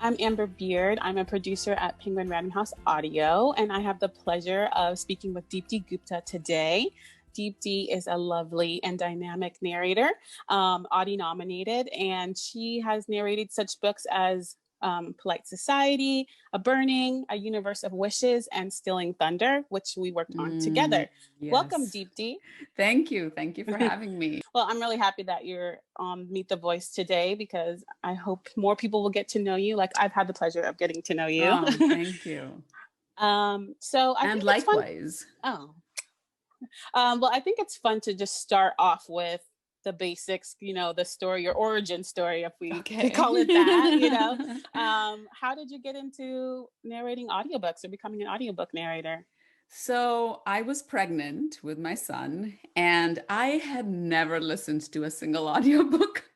I'm Amber Beard. I'm a producer at Penguin Random House Audio, and I have the pleasure of speaking with Deepti Gupta today. Deepti is a lovely and dynamic narrator, Audie-nominated, and she has narrated such books as Polite Society, A Burning, A Universe of Wishes, and Stealing Thunder, which we worked on together. Welcome, Yes. Deepti. Thank you. Thank you for having me. Well, I'm really happy that you're on Meet the Voice today because I hope more people will get to know you. Like I've had the pleasure of getting to know you. Oh, thank you. So I And think it's fun. likewise. Oh, well, I think it's fun to just start off with the basics, the story, your origin story, if we Okay. could call it that, How did you get into narrating audiobooks or becoming an audiobook narrator? So I was pregnant with my son, and I had never listened to a single audiobook.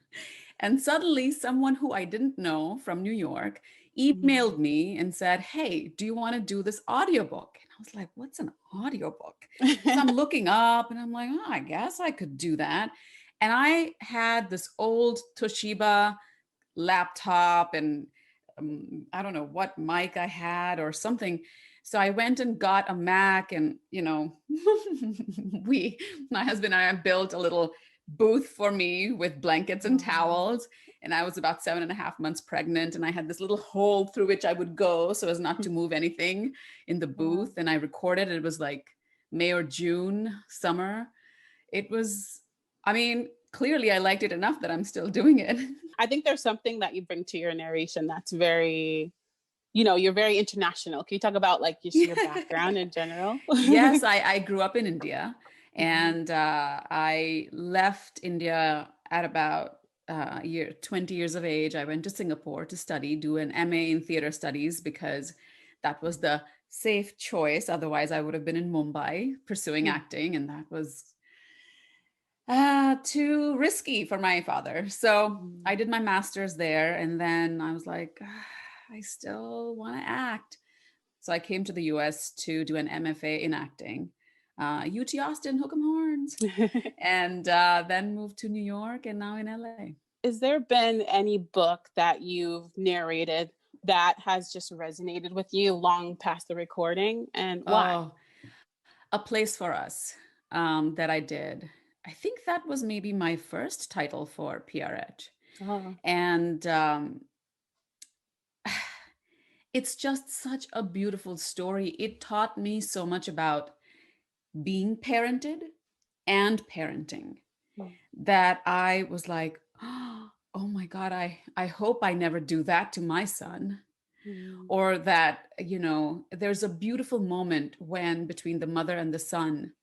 And suddenly, someone who I didn't know from New York emailed me and said, "Hey, do you want to do this audiobook?" And I was like, "What's an audiobook?" So I'm looking up and I'm like, "Oh, I guess I could do that." And I had this old Toshiba laptop and I don't know what mic I had or something. So I went and got a Mac, and my husband and I built a little booth for me with blankets and towels. And I was about 7.5 months pregnant, and I had this little hole through which I would go so as not to move anything in the booth. And I recorded. It was like May or June, summer. It was, I mean, clearly I liked it enough that I'm still doing it. I think there's something that you bring to your narration that's very, you're very international. Can you talk about like just your background in general? Yes, I grew up in India, and I left India at about 20 years of age. I went to Singapore to do an MA in theater studies because that was the safe choice. Otherwise, I would have been in Mumbai pursuing acting, and that was too risky for my father. So I did my master's there, and then I was like, I still want to act. So I came to the US to do an MFA in acting, UT Austin, Hook'em Horns, and then moved to New York and now in LA. Has there been any book that you've narrated that has just resonated with you long past the recording, and why? Oh, A Place for Us, that I did. I think that was maybe my first title for PRH. Oh. And it's just such a beautiful story. It taught me so much about being parented and parenting that I was like, oh my God, I hope I never do that to my son. Or that, there's a beautiful moment when between the mother and the son,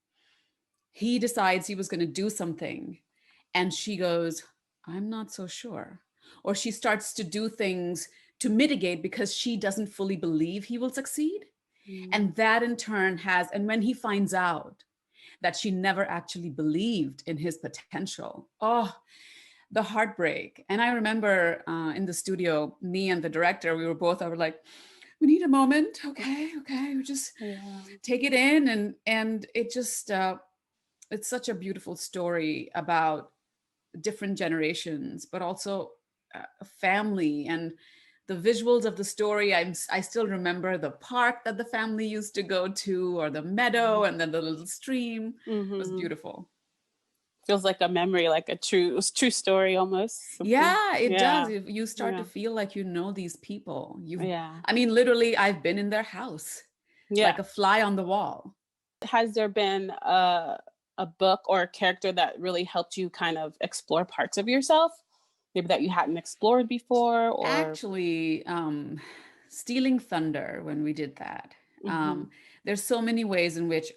he decides he was going to do something. And she goes, I'm not so sure. Or she starts to do things to mitigate because she doesn't fully believe he will succeed. And that in turn and when he finds out that she never actually believed in his potential, the heartbreak. And I remember in the studio, me and the director, we were like, we need a moment. Okay. We just take it in. And it just, it's such a beautiful story about different generations, but also a family and the visuals of the story. I still remember the park that the family used to go to, or the meadow, and then the little stream. It was beautiful. Feels like a memory, like a true story almost. Something. Yeah, it does. You start to feel like you know these people. I mean, literally, I've been in their house, like a fly on the wall. Has there been a book or a character that really helped you kind of explore parts of yourself, maybe that you hadn't explored before? Or actually, Stealing Thunder, when we did that, there's so many ways in which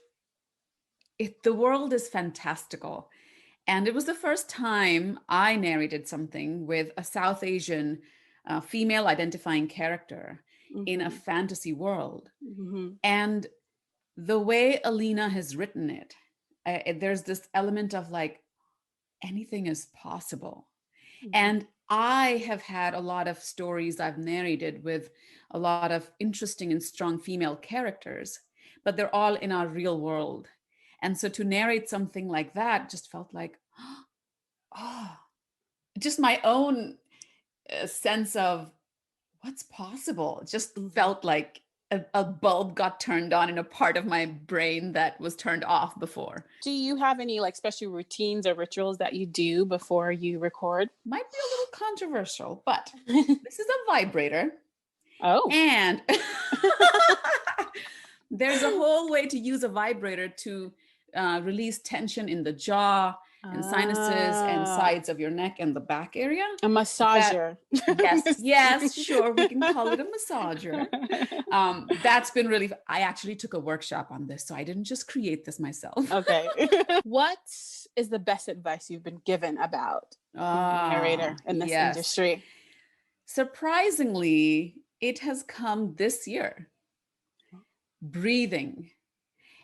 the world is fantastical. And it was the first time I narrated something with a South Asian female identifying character in a fantasy world. And the way Alina has written it, there's this element of like, anything is possible. And I have had a lot of stories I've narrated with a lot of interesting and strong female characters, but they're all in our real world. And so to narrate something like that just felt like, just my own sense of what's possible? It just felt like a bulb got turned on in a part of my brain that was turned off before. Do you have any like special routines or rituals that you do before you record? Might be a little controversial, but this is a vibrator. Oh. And there's a whole way to use a vibrator to release tension in the jaw and sinuses and sides of your neck and the back area. A massager. Yes, sure. We can call it a massager. That's been really, I actually took a workshop on this, so I didn't just create this myself. Okay. What is the best advice you've been given about narrator in this industry? Surprisingly, it has come this year. Breathing.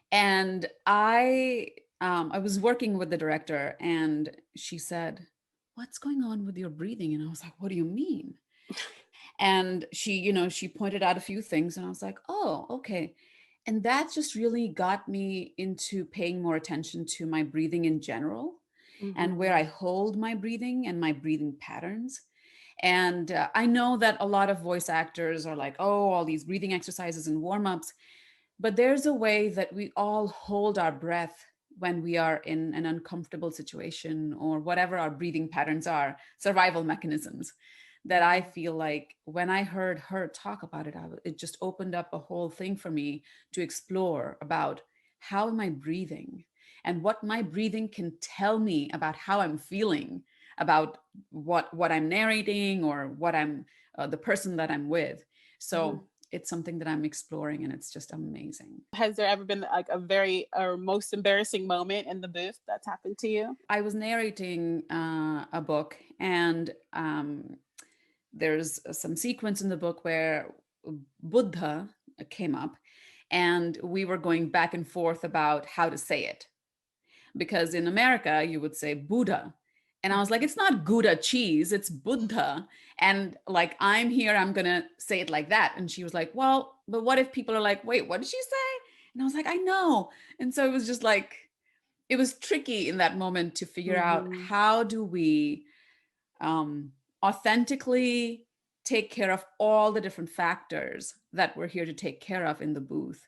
And I was working with the director and she said, "What's going on with your breathing?" And I was like, "What do you mean?" And she pointed out a few things and I was like, "Oh, okay." And that just really got me into paying more attention to my breathing in general and where I hold my breathing and my breathing patterns. And I know that a lot of voice actors are like, "Oh, all these breathing exercises and warm-ups." But there's a way that we all hold our breath when we are in an uncomfortable situation or whatever our breathing patterns are, survival mechanisms, that I feel like when I heard her talk about it, it just opened up a whole thing for me to explore about how am I breathing and what my breathing can tell me about how I'm feeling, about what I'm narrating or what I'm the person that I'm with. So it's something that I'm exploring and it's just amazing. Has there ever been like a very or most embarrassing moment in the booth that's happened to you? I was narrating a book and there's some sequence in the book where Buddha came up and we were going back and forth about how to say it. Because in America, you would say Buddha. And I was like, it's not Gouda cheese, it's Buddha. And like, I'm here, I'm going to say it like that. And she was like, well, but what if people are like, wait, what did she say? And I was like, I know. And so it was just like, it was tricky in that moment to figure out how do we authentically take care of all the different factors that we're here to take care of in the booth.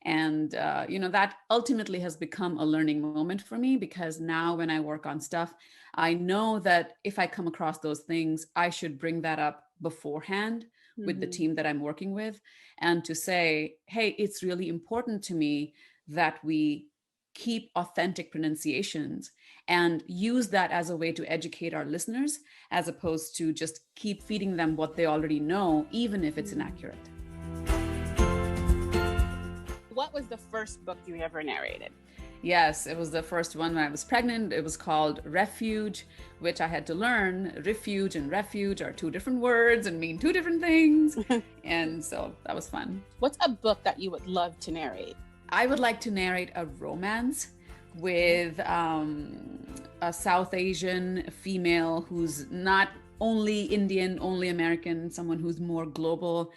And, that ultimately has become a learning moment for me because now when I work on stuff, I know that if I come across those things, I should bring that up beforehand with the team that I'm working with and to say, hey, it's really important to me that we keep authentic pronunciations and use that as a way to educate our listeners, as opposed to just keep feeding them what they already know, even if it's inaccurate. What was the first book you ever narrated? Yes, it was the first one when I was pregnant. It was called Refuge, which I had to learn. Refuge and refuge are two different words and mean two different things. And so that was fun. What's a book that you would love to narrate? I would like to narrate a romance with a South Asian female who's not only Indian, only American, someone who's more global.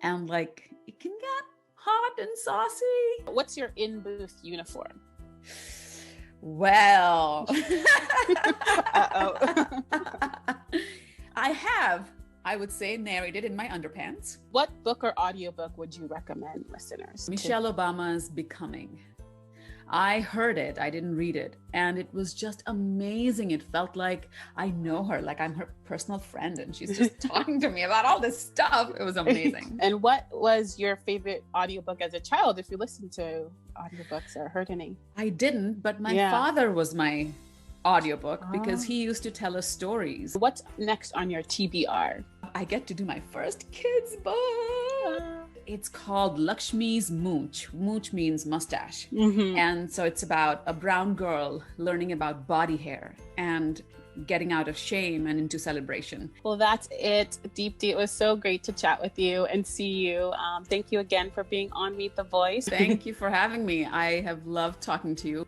And like, it can get hot and saucy. What's your in-booth uniform? Well, I would say, narrated in my underpants. What book or audiobook would you recommend listeners? Michelle Obama's Becoming. I heard it, I didn't read it, and it was just amazing. It felt like I know her, like I'm her personal friend, and she's just talking to me about all this stuff. It was amazing. And what was your favorite audiobook as a child, if you listened to audiobooks or heard any? I didn't, but my father was my audiobook because he used to tell us stories. What's next on your TBR? I get to do my first kids book. It's called Lakshmi's Mooch. Mooch means mustache. And so it's about a brown girl learning about body hair and getting out of shame and into celebration. Well, that's it, Deepti. It was so great to chat with you and see you. Thank you again for being on Meet the Voice. Thank you for having me. I have loved talking to you.